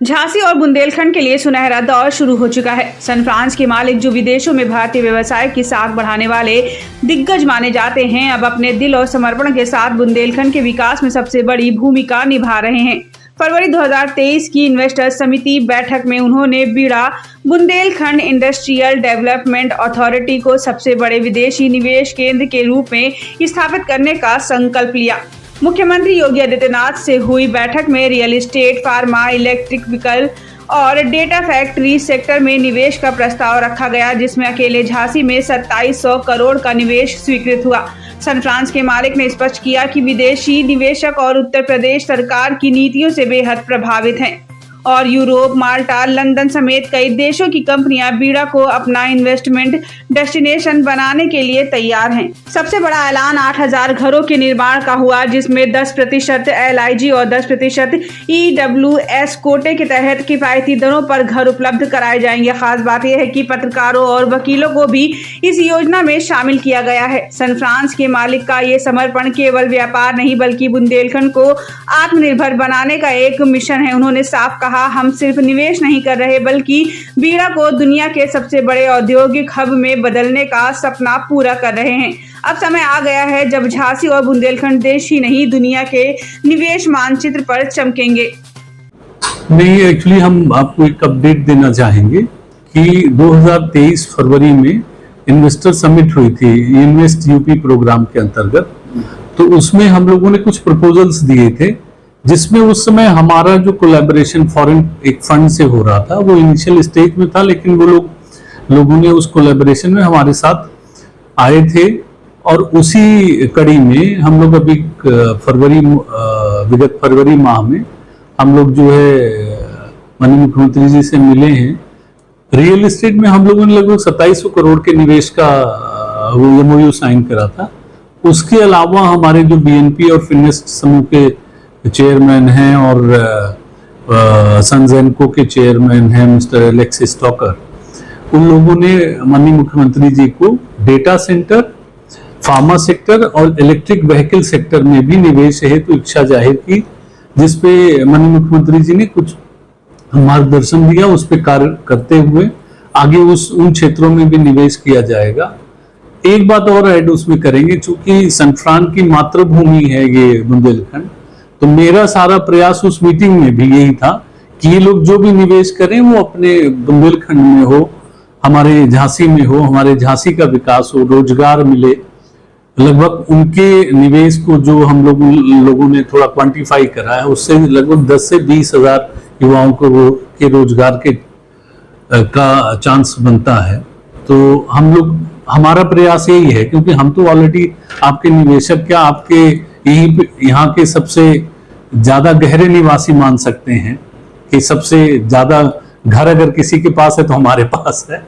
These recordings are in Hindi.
झांसी और बुंदेलखंड के लिए सुनहरा दौर शुरू हो चुका है। सन फ्रांस के मालिक, जो विदेशों में भारतीय व्यवसाय की साख बढ़ाने वाले दिग्गज माने जाते हैं, अब अपने दिल और समर्पण के साथ बुंदेलखंड के विकास में सबसे बड़ी भूमिका निभा रहे हैं। फरवरी 2023 की इन्वेस्टर समिति बैठक में उन्होंने बीड़ा बुंदेलखंड इंडस्ट्रियल डेवलपमेंट अथॉरिटी को सबसे बड़े विदेशी निवेश केंद्र के रूप में स्थापित करने का संकल्प लिया। मुख्यमंत्री योगी आदित्यनाथ से हुई बैठक में real estate, pharma, electric vehicle और डेटा फैक्ट्री सेक्टर में निवेश का प्रस्ताव रखा गया, जिसमें अकेले झांसी में 2700 करोड़ का निवेश स्वीकृत हुआ। सन फ्रांस के मालिक ने स्पष्ट किया कि विदेशी निवेशक और उत्तर प्रदेश सरकार की नीतियों से बेहद प्रभावित हैं और यूरोप, माल्टा, लंदन समेत कई देशों की कंपनियां बीड़ा को अपना इन्वेस्टमेंट डेस्टिनेशन बनाने के लिए तैयार हैं। सबसे बड़ा ऐलान 8000 घरों के निर्माण का हुआ, जिसमें 10% LIG और 10% EWS कोटे के तहत किफायती दरों पर घर उपलब्ध कराए जाएंगे। खास बात यह है कि पत्रकारों और वकीलों को भी इस योजना में शामिल किया गया है। सन फ्रांस के मालिक का ये समर्पण केवल व्यापार नहीं, बल्कि बुंदेलखंड को आत्मनिर्भर बनाने का एक मिशन है। उन्होंने साफ कहा, हम सिर्फ निवेश नहीं कर रहे, बल्कि बीड़ा को दुनिया के सबसे बड़े औद्योगिक हब में बदलने का सपना पूरा कर रहे हैं। अब समय आ गया है जब झांसी और बुंदेलखंड देश ही नहीं, दुनिया के निवेश मानचित्र पर चमकेंगे। नहीं, एक्चुअली हम आपको एक अपडेट देना चाहेंगे कि 2023 फरवरी में इन्वेस्टर समिट हुई थी इन्वेस्ट यूपी प्रोग्राम के अंतर्गत। तो उसमें हम लोगों ने कुछ प्रपोजल्स दिए थे, जिसमें उस समय हमारा जो कोलैबोरेशन फॉरेन एक फंड से हो रहा था वो इनिशियल स्टेज में था, लेकिन वो लोगों ने उस कोलैबोरेशन में हमारे साथ आए थे। और उसी कड़ी में हम लोग अभी विगत फरवरी माह में हम लोग जो है माननीय मुख्यमंत्री जी से मिले हैं। रियल एस्टेट में हम लोगों ने लगभग 2700 करोड़ के निवेश का वो MOU साइन करा था। उसके अलावा हमारे जो BNP और फिनिस्ट समूह के चेयरमैन हैं और सनजेनको के चेयरमैन हैं मिस्टर एलेक्स स्टॉकर, उन लोगों ने माननीय मुख्यमंत्री जी को डेटा सेंटर, फार्मा सेक्टर और इलेक्ट्रिक व्हीकल सेक्टर में भी निवेश हेतु इच्छा जाहिर की, जिसपे माननीय मुख्यमंत्री जी ने कुछ मार्गदर्शन दिया। उस पर कार्य करते हुए आगे उन क्षेत्रों में भी निवेश किया जाएगा। एक बात और ऐड उसमें करेंगे, चूंकि सन फ्रांस की मातृभूमि है ये बुंदेलखंड, तो मेरा सारा प्रयास उस मीटिंग में भी यही था कि ये लोग जो भी निवेश करें वो अपने बुंदेलखंड में हो, हमारे झांसी में हो, हमारे झांसी का विकास हो, रोजगार मिले। लगभग उनके निवेश को जो हम लोगों ने थोड़ा क्वांटिफाई करा है, उससे लगभग 10 से 20 हजार युवाओं को के रोजगार का चांस बनता है। तो हमारा प्रयास यही है, क्योंकि हम तो ऑलरेडी आपके निवेशक क्या आपके यहाँ के सबसे ज्यादा गहरे निवासी मान सकते हैं कि सबसे ज्यादा घर अगर किसी के पास है तो हमारे पास है।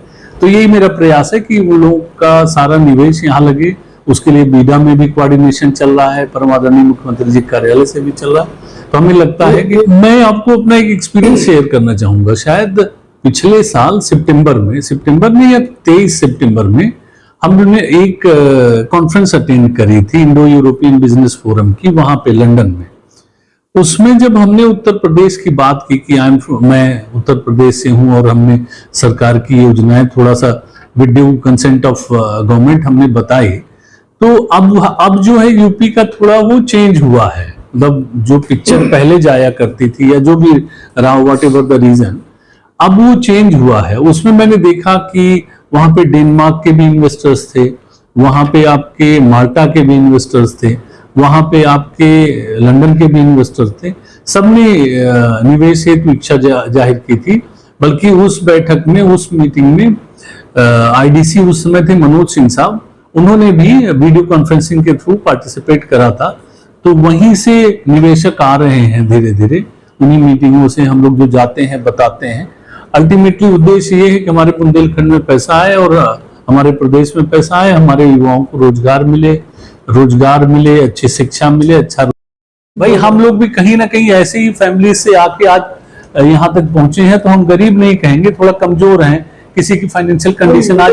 तो यही मेरा प्रयास है कि वो लोग का सारा निवेश यहाँ लगे। उसके लिए बीड़ा में भी कोऑर्डिनेशन चल रहा है, परमादरणीय मुख्यमंत्री जी कार्यालय से भी चल रहा है। तो हमें लगता है कि मैं आपको अपना एक एक्सपीरियंस शेयर करना चाहूंगा। शायद पिछले साल सितंबर में या 23 सितंबर में हमने एक कॉन्फ्रेंस अटेंड करी थी इंडो यूरोपियन बिजनेस फोरम की, वहां पे लंदन में। उसमें जब हमने उत्तर प्रदेश की बात की कि मैं उत्तर प्रदेश से हूं और हमने सरकार की योजनाएं थोड़ा सा with due consent of government हमने बताई, तो अब जो है यूपी का थोड़ा वो चेंज हुआ है। मतलब जो पिक्चर पहले जाया करती थी या जो भी रहा, वॉट एवर द रीजन, अब वो चेंज हुआ है। उसमें मैंने देखा कि वहां पे डेनमार्क के भी इन्वेस्टर्स थे, वहां पे आपके माल्टा के भी इन्वेस्टर्स थे, वहां पे आपके लंदन के भी इन्वेस्टर्स थे। सबने निवेश हेतु इच्छा जाहिर की थी। बल्कि उस बैठक में, उस मीटिंग में IDC उस समय थे मनोज सिंह साहब, उन्होंने भी वीडियो कॉन्फ्रेंसिंग के थ्रू पार्टिसिपेट करा था। तो वहीं से निवेशक आ रहे हैं धीरे धीरे। उन्हीं मीटिंगों से हम लोग जो जाते हैं बताते हैं। अल्टीमेटली उद्देश्य ये है कि हमारे बुंदेलखंड में पैसा आए और हमारे प्रदेश में पैसा आए, हमारे युवाओं को रोजगार मिले, अच्छी शिक्षा मिले, अच्छा। भाई हम लोग भी कहीं ना कहीं ऐसे ही फैमिली से आके आज यहाँ तक पहुंचे हैं, तो हम गरीब नहीं कहेंगे, थोड़ा कमजोर हैं। किसी की फाइनेंशियल कंडीशन आज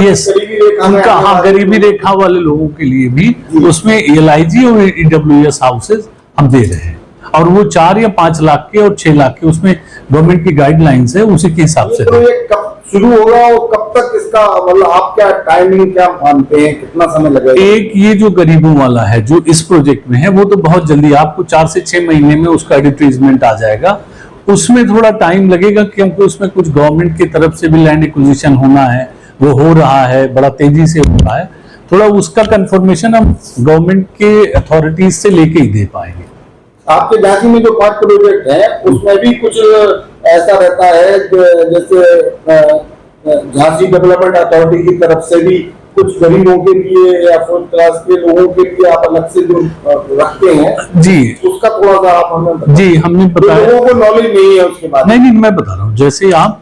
यस उनका, हाँ, गरीबी रेखा वाले लोगों के लिए भी उसमें LIG और EWS हाउसेज हम दे रहे हैं। और वो 4 या 5 लाख के और 6 लाख के, उसमें गवर्नमेंट की गाइडलाइंस है, उसी के हिसाब से। तो ये कब शुरू होगा और कब तक इसका मतलब आप क्या टाइमिंग क्या मानते हैं, कितना समय लगेगा? एक ये जो गरीबों वाला है जो इस प्रोजेक्ट में है, वो तो बहुत जल्दी, आपको 4 से 6 महीने में उसका एडवर्टीजमेंट आ जाएगा। उसमें थोड़ा टाइम लगेगा क्योंकि उसमें कुछ गवर्नमेंट की तरफ से भी लैंड एक्विजिशन होना है, वो हो रहा है, बड़ा तेजी से हो रहा है। थोड़ा उसका कंफर्मेशन हम गवर्नमेंट के अथॉरिटीज से लेके ही दे पाएंगे। आपके झांसी में जो 5 प्रोजेक्ट है उसमें भी कुछ ऐसा रहता है जैसे झांसी डेवलपमेंट अथॉरिटी की तरफ से भी कुछ गरीबों के लिए या फोर्थ क्लास के लोगों के लिए आप अलग से जो रखते हैं जी, उसका थोड़ा सा आप हमें बताएं। जी हमने बताया, लोगों को नॉलेज नहीं है उसके बारे में। नहीं मैं बता रहा हूँ। जैसे आप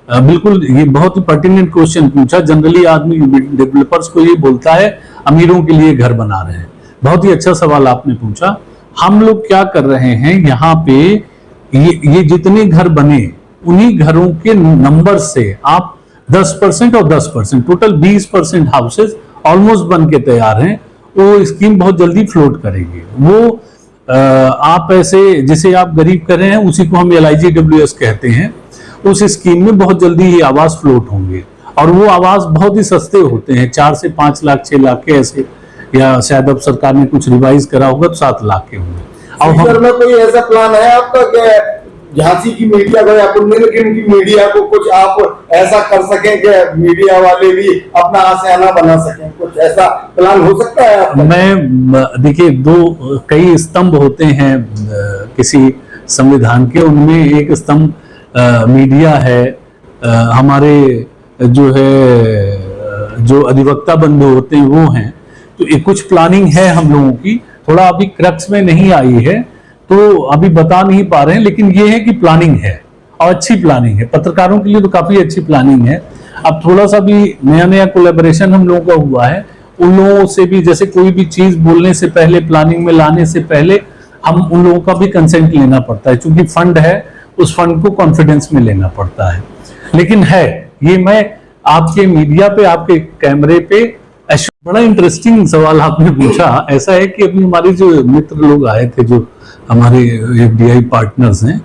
बिल्कुल ये बहुत ही पर्टिनेंट क्वेश्चन पूछा। जनरली आदमी डेवलपर्स को ये बोलता है अमीरों के लिए घर बना रहे हैं, बहुत ही अच्छा सवाल आपने पूछा। हम लोग क्या कर रहे हैं यहाँ पे, ये जितने घर बने उन्हीं घरों के नंबर से आप 10% और 10%, टोटल 20% हाउसेस ऑलमोस्ट बन के तैयार हैं। वो स्कीम बहुत जल्दी फ्लोट करेगी। वो आप ऐसे जैसे आप गरीब कर रहे हैं, उसी को हम LIGWS कहते हैं। उस स्कीम में बहुत जल्दी ही आवास फ्लोट होंगे और वो आवास बहुत ही सस्ते होते हैं, 4 से 5 लाख 6 लाख के ऐसे, या शायद अब सरकार ने कुछ रिवाइज करा होगा तो 7 लाख के होंगे। और फ्यूचर में कोई ऐसा प्लान है आपका कि झांसी की मीडिया को या बुंदेलखंड की मीडिया को कुछ आप ऐसा कर सकें कि मीडिया वाले भी अपना आशियाना बना सकें, कुछ ऐसा प्लान हो सकता है आपका? मैं देखिए, कई स्तंभ होते हैं किसी संविधान के, उनमें एक स्तंभ मीडिया है। हमारे जो है जो अधिवक्ता बंधु होते हैं वो हैं, तो एक कुछ प्लानिंग है हम लोगों की, थोड़ा अभी क्रक्स में नहीं आई है तो अभी बता नहीं पा रहे हैं, लेकिन ये है कि प्लानिंग है और अच्छी प्लानिंग है। पत्रकारों के लिए तो काफी अच्छी प्लानिंग है। अब थोड़ा सा भी नया कोलैबोरेशन हम लोगों का हुआ है उन लोगों से भी, जैसे कोई भी चीज बोलने से पहले, प्लानिंग में लाने से पहले हम उन लोगों का भी कंसेंट लेना पड़ता है, क्योंकि फंड है, उस फंड को कॉन्फिडेंस में लेना पड़ता है। लेकिन है ये, मैं आपके मीडिया पे, आपके कैमरे पे, बड़ा इंटरेस्टिंग सवाल आपने पूछा। ऐसा है कि अभी हमारे जो मित्र लोग आए थे, जो हमारे FDI पार्टनर्स हैं,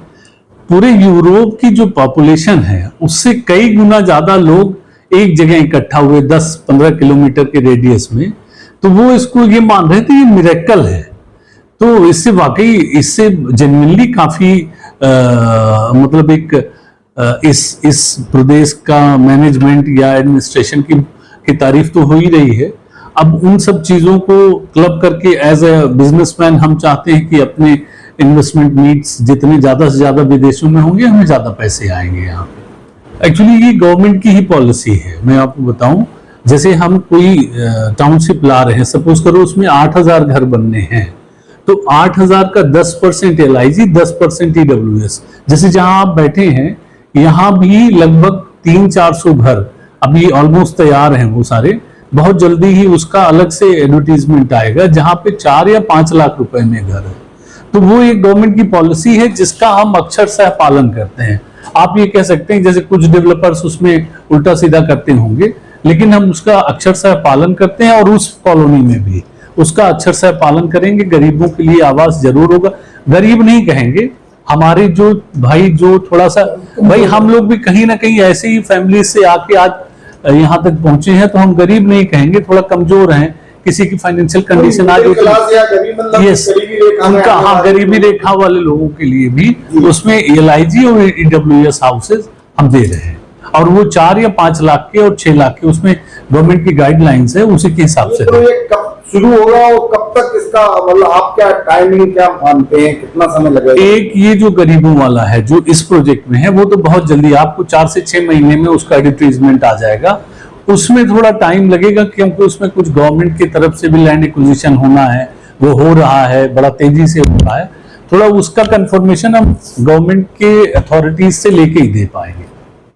पूरे यूरोप की जो पॉपुलेशन है उससे कई गुना ज्यादा लोग एक जगह इकट्ठा हुए 10-15 किलोमीटर के रेडियस में, तो वो इसको ये मान रहे थे ये मिरेकल है। तो इससे वाकई, इससे जेन्युइनली काफी मतलब एक इस प्रदेश का मैनेजमेंट या एडमिनिस्ट्रेशन की तारीफ तो हो ही रही है। अब उन सब चीजों को क्लब करके एज ए बिजनेसमैन हम चाहते हैं कि अपने इन्वेस्टमेंट नीड्स जितने ज्यादा से ज्यादा विदेशों में होंगे, हमें ज्यादा पैसे आएंगे यहाँ पे। एक्चुअली ये गवर्नमेंट की ही पॉलिसी है। मैं आपको बताऊं, जैसे हम कोई टाउनशिप ला रहे हैं, सपोज करो उसमें 8000 घर बनने हैं, तो 8000 का 10% LIG, 10% EWS। जैसे जहां आप बैठे हैं यहाँ भी लगभग 300-400 घर अभी ऑलमोस्ट तैयार हैं, वो सारे। बहुत जल्दी ही उसका अलग से एडवर्टीजमेंट आएगा जहां पे 4 या 5 लाख रुपए में घर है। तो वो एक गवर्नमेंट की पॉलिसी है जिसका हम अक्षरशः पालन करते हैं। आप ये कह सकते हैं जैसे कुछ डेवलपर्स उसमें उल्टा सीधा करते होंगे, लेकिन हम उसका अक्षरशः पालन करते हैं और उस कॉलोनी में भी उसका अक्षरशः पालन करेंगे। गरीबों के लिए आवास जरूर होगा। गरीब नहीं कहेंगे, हमारे जो भाई जो थोड़ा सा, भाई हम लोग भी कहीं ना कहीं ऐसे ही फैमिली से आके आज यहाँ तक पहुंचे हैं, तो हम गरीब नहीं कहेंगे, थोड़ा कमजोर हैं, किसी की फाइनेंशियल कंडीशन आज यस उनका, हाँ, गरीबी रेखा वाले लोगों के लिए भी उसमें LIG और EWS हाउसेज हम दे रहे हैं, और वो 4 या 5 लाख के और 6 लाख के, उसमें गवर्नमेंट की गाइडलाइंस है, उसी के हिसाब से। तो ये कब शुरू होगा और कब तक इसका मतलब आप क्या टाइमिंग क्या मानते हैं, कितना समय लगेगा? एक ये जो गरीबों वाला है जो इस प्रोजेक्ट में है, वो तो बहुत जल्दी, आपको 4 से 6 महीने में उसका एडवर्टीजमेंट आ जाएगा। उसमें थोड़ा टाइम लगेगा क्योंकि उसमें कुछ गवर्नमेंट की तरफ से भी लैंड एक्विजिशन होना है, वो हो रहा है, बड़ा तेजी से हो रहा है। थोड़ा उसका कंफर्मेशन हम गवर्नमेंट के अथॉरिटीज से लेके ही दे पाएंगे।